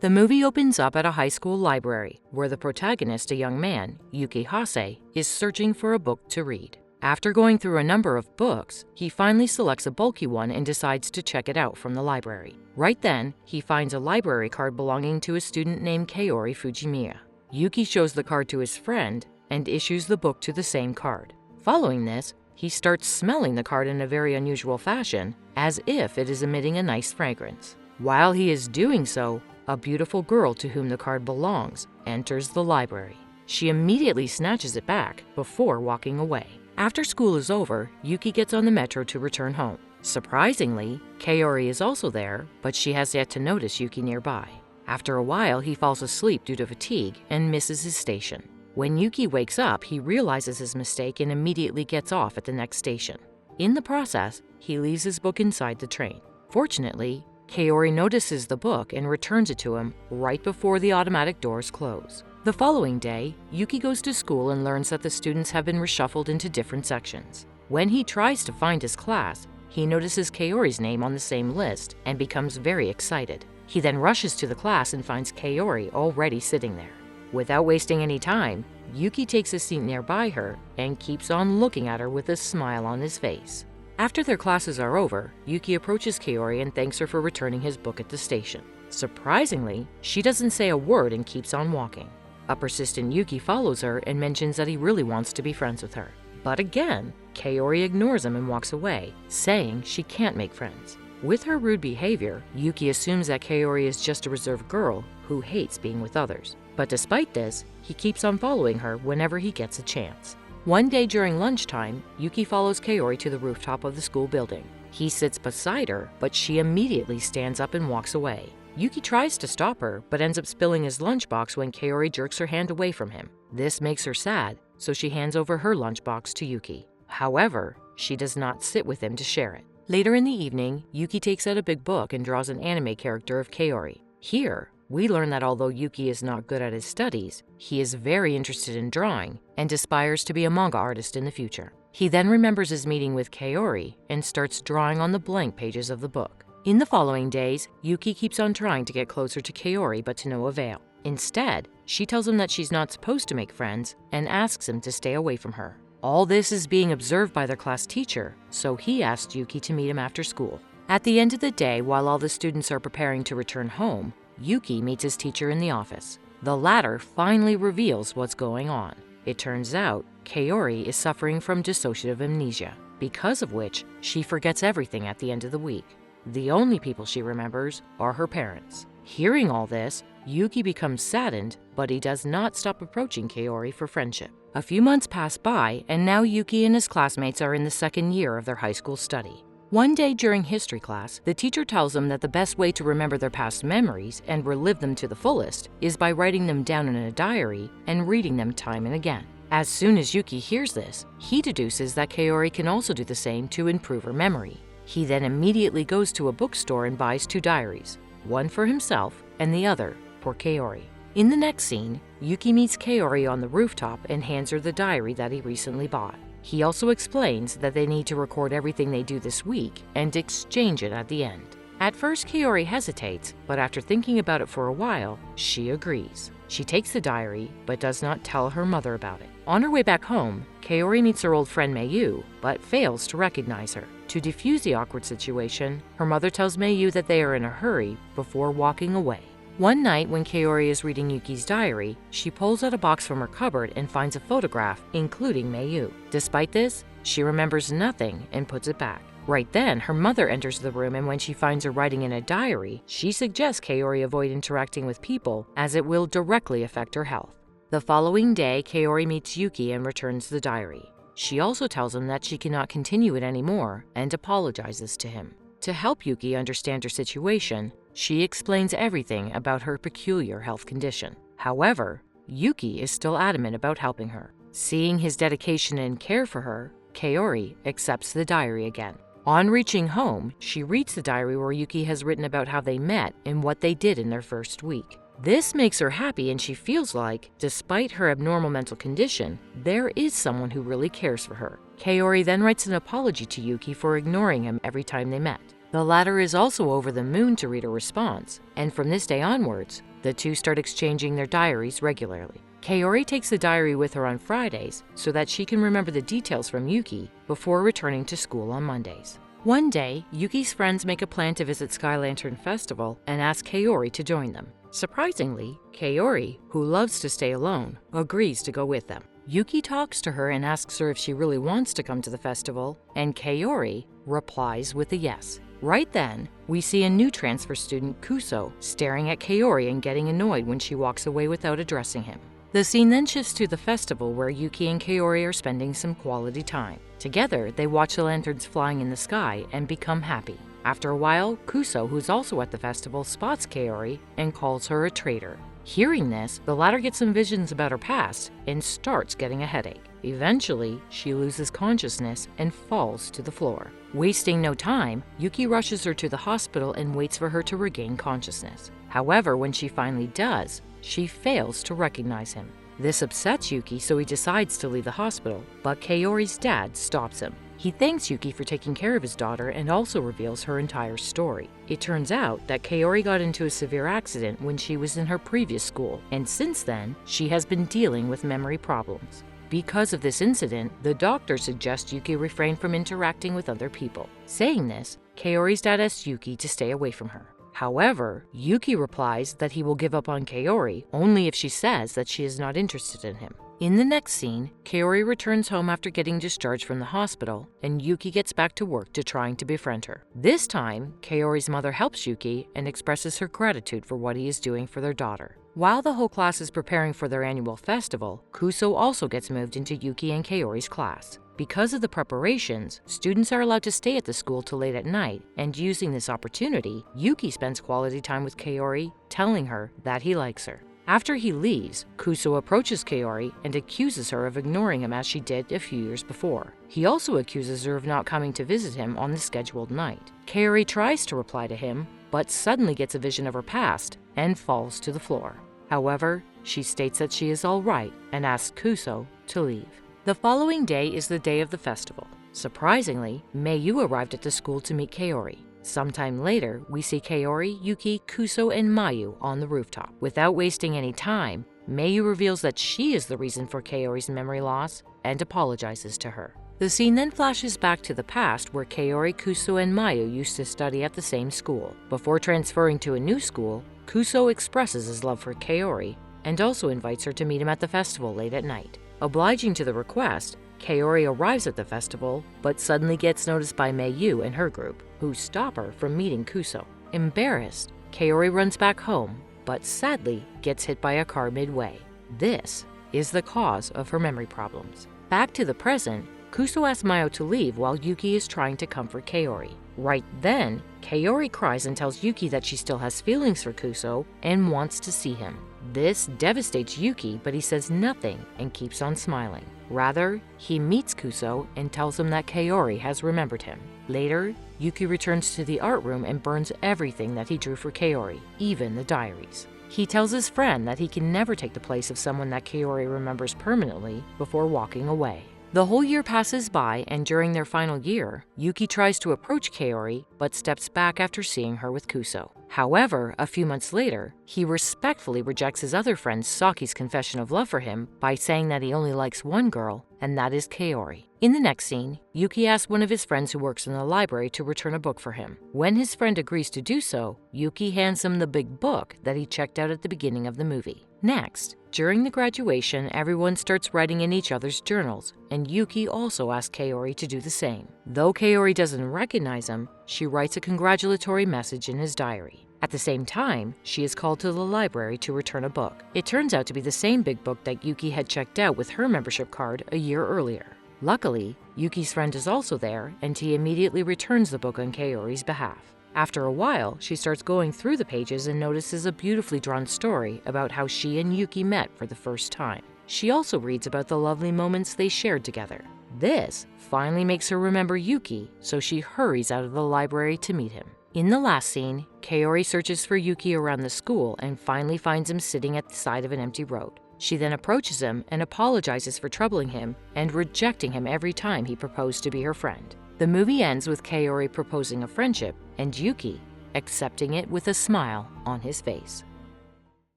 The movie opens up at a high school library, where the protagonist, a young man, Yuki Hase, is searching for a book to read. After going through a number of books, he finally selects a bulky one and decides to check it out from the library. Right then, he finds a library card belonging to a student named Kaori Fujimiya. Yuki shows the card to his friend and issues the book to the same card. Following this, he starts smelling the card in a very unusual fashion, as if it is emitting a nice fragrance. While he is doing so, a beautiful girl to whom the card belongs enters the library. She immediately snatches it back before walking away. After school is over, Yuki gets on the metro to return home. Surprisingly, Kaori is also there, but she has yet to notice Yuki nearby. After a while, he falls asleep due to fatigue and misses his station. When Yuki wakes up, he realizes his mistake and immediately gets off at the next station. In the process, he leaves his book inside the train. Fortunately, Kaori notices the book and returns it to him right before the automatic doors close. The following day, Yuki goes to school and learns that the students have been reshuffled into different sections. When he tries to find his class, he notices Kaori's name on the same list and becomes very excited. He then rushes to the class and finds Kaori already sitting there. Without wasting any time, Yuki takes a seat nearby her and keeps on looking at her with a smile on his face. After their classes are over, Yuki approaches Kaori and thanks her for returning his book at the station. Surprisingly, she doesn't say a word and keeps on walking. A persistent Yuki follows her and mentions that he really wants to be friends with her. But again, Kaori ignores him and walks away, saying she can't make friends. With her rude behavior, Yuki assumes that Kaori is just a reserved girl who hates being with others. But despite this, he keeps on following her whenever he gets a chance. One day during lunchtime, Yuki follows Kaori to the rooftop of the school building. He sits beside her, but she immediately stands up and walks away. Yuki tries to stop her, but ends up spilling his lunchbox when Kaori jerks her hand away from him. This makes her sad, so she hands over her lunchbox to Yuki. However, she does not sit with him to share it. Later in the evening, Yuki takes out a big book and draws an anime character of Kaori. Here, we learn that although Yuki is not good at his studies, he is very interested in drawing and aspires to be a manga artist in the future. He then remembers his meeting with Kaori and starts drawing on the blank pages of the book. In the following days, Yuki keeps on trying to get closer to Kaori, but to no avail. Instead, she tells him that she's not supposed to make friends and asks him to stay away from her. All this is being observed by their class teacher, so he asks Yuki to meet him after school. At the end of the day, while all the students are preparing to return home, Yuki meets his teacher in the office. The latter finally reveals what's going on. It turns out Kaori is suffering from dissociative amnesia, because of which she forgets everything at the end of the week. The only people she remembers are her parents. Hearing all this, Yuki becomes saddened, but he does not stop approaching Kaori for friendship. A few months pass by, and now Yuki and his classmates are in the second year of their high school study. One day during history class, the teacher tells them that the best way to remember their past memories and relive them to the fullest is by writing them down in a diary and reading them time and again. As soon as Yuki hears this, he deduces that Kaori can also do the same to improve her memory. He then immediately goes to a bookstore and buys 2 diaries, one for himself and the other for Kaori. In the next scene, Yuki meets Kaori on the rooftop and hands her the diary that he recently bought. He also explains that they need to record everything they do this week and exchange it at the end. At first, Kaori hesitates, but after thinking about it for a while, she agrees. She takes the diary, but does not tell her mother about it. On her way back home, Kaori meets her old friend Mayu, but fails to recognize her. To defuse the awkward situation, her mother tells Mayu that they are in a hurry before walking away. One night when Kaori is reading Yuki's diary, she pulls out a box from her cupboard and finds a photograph, including Mayu. Despite this, she remembers nothing and puts it back. Right then, her mother enters the room, and when she finds her writing in a diary, she suggests Kaori avoid interacting with people as it will directly affect her health. The following day, Kaori meets Yuki and returns the diary. She also tells him that she cannot continue it anymore and apologizes to him. To help Yuki understand her situation, she explains everything about her peculiar health condition. However, Yuki is still adamant about helping her. Seeing his dedication and care for her, Kaori accepts the diary again. On reaching home, she reads the diary where Yuki has written about how they met and what they did in their first week. This makes her happy, and she feels like, despite her abnormal mental condition, there is someone who really cares for her. Kaori then writes an apology to Yuki for ignoring him every time they met. The latter is also over the moon to read her response, and from this day onwards, The two start exchanging their diaries regularly. Kaori takes the diary with her on Fridays so that she can remember the details from Yuki before returning to school on Mondays. One day, Yuki's friends make a plan to visit Sky Lantern Festival and ask Kaori to join them. Surprisingly, Kaori, who loves to stay alone, agrees to go with them. Yuki talks to her and asks her if she really wants to come to the festival, and Kaori replies with a yes. Right then, we see a new transfer student, Kuso, staring at Kaori and getting annoyed when she walks away without addressing him. The scene then shifts to the festival where Yuki and Kaori are spending some quality time. Together, they watch the lanterns flying in the sky and become happy. After a while, Kuso, who's also at the festival, spots Kaori and calls her a traitor. Hearing this, the latter gets some visions about her past and starts getting a headache. Eventually, she loses consciousness and falls to the floor. Wasting no time, Yuki rushes her to the hospital and waits for her to regain consciousness. However, when she finally does, she fails to recognize him. This upsets Yuki, so he decides to leave the hospital, but Kaori's dad stops him. He thanks Yuki for taking care of his daughter and also reveals her entire story. It turns out that Kaori got into a severe accident when she was in her previous school, and since then, she has been dealing with memory problems. Because of this incident, the doctor suggests Yuki refrain from interacting with other people. Saying this, Kaori's dad asks Yuki to stay away from her. However, Yuki replies that he will give up on Kaori only if she says that she is not interested in him. In the next scene, Kaori returns home after getting discharged from the hospital, and Yuki gets back to work to trying to befriend her. This time, Kaori's mother helps Yuki and expresses her gratitude for what he is doing for their daughter. While the whole class is preparing for their annual festival, Kuso also gets moved into Yuki and Kaori's class. Because of the preparations, students are allowed to stay at the school till late at night, and using this opportunity, Yuki spends quality time with Kaori, telling her that he likes her. After he leaves, Kuso approaches Kaori and accuses her of ignoring him as she did a few years before. He also accuses her of not coming to visit him on the scheduled night. Kaori tries to reply to him, but suddenly gets a vision of her past and falls to the floor. However, she states that she is all right and asks Kuso to leave. The following day is the day of the festival. Surprisingly, Mayu arrived at the school to meet Kaori. Sometime later, we see Kaori, Yuki, Kuso, and Mayu on the rooftop. Without wasting any time, Mayu reveals that she is the reason for Kaori's memory loss and apologizes to her. The scene then flashes back to the past where Kaori, Kuso, and Mayu used to study at the same school. Before transferring to a new school, Kuso expresses his love for Kaori and also invites her to meet him at the festival late at night. Obliging to the request, Kaori arrives at the festival, but suddenly gets noticed by Mayu and her group, who stop her from meeting Kuso. Embarrassed, Kaori runs back home, but sadly gets hit by a car midway. This is the cause of her memory problems. Back to the present, Kuso asks Mayu to leave while Yuki is trying to comfort Kaori. Right then, Kaori cries and tells Yuki that she still has feelings for Kuso and wants to see him. This devastates Yuki, but he says nothing and keeps on smiling. Rather, he meets Kuso and tells him that Kaori has remembered him. Later, Yuki returns to the art room and burns everything that he drew for Kaori, even the diaries. He tells his friend that he can never take the place of someone that Kaori remembers permanently before walking away. The whole year passes by, and during their final year, Yuki tries to approach Kaori, but steps back after seeing her with Kuso. However, a few months later, he respectfully rejects his other friend Saki's confession of love for him by saying that he only likes one girl, and that is Kaori. In the next scene, Yuki asks one of his friends who works in the library to return a book for him. When his friend agrees to do so, Yuki hands him the big book that he checked out at the beginning of the movie. Next, during the graduation, everyone starts writing in each other's journals, and Yuki also asks Kaori to do the same. Though Kaori doesn't recognize him, she writes a congratulatory message in his diary. At the same time, she is called to the library to return a book. It turns out to be the same big book that Yuki had checked out with her membership card a year earlier. Luckily, Yuki's friend is also there, and he immediately returns the book on Kaori's behalf. After a while, she starts going through the pages and notices a beautifully drawn story about how she and Yuki met for the first time. She also reads about the lovely moments they shared together. This finally makes her remember Yuki, so she hurries out of the library to meet him. In the last scene, Kaori searches for Yuki around the school and finally finds him sitting at the side of an empty road. She then approaches him and apologizes for troubling him and rejecting him every time he proposed to be her friend. The movie ends with Kaori proposing a friendship and Yuki accepting it with a smile on his face.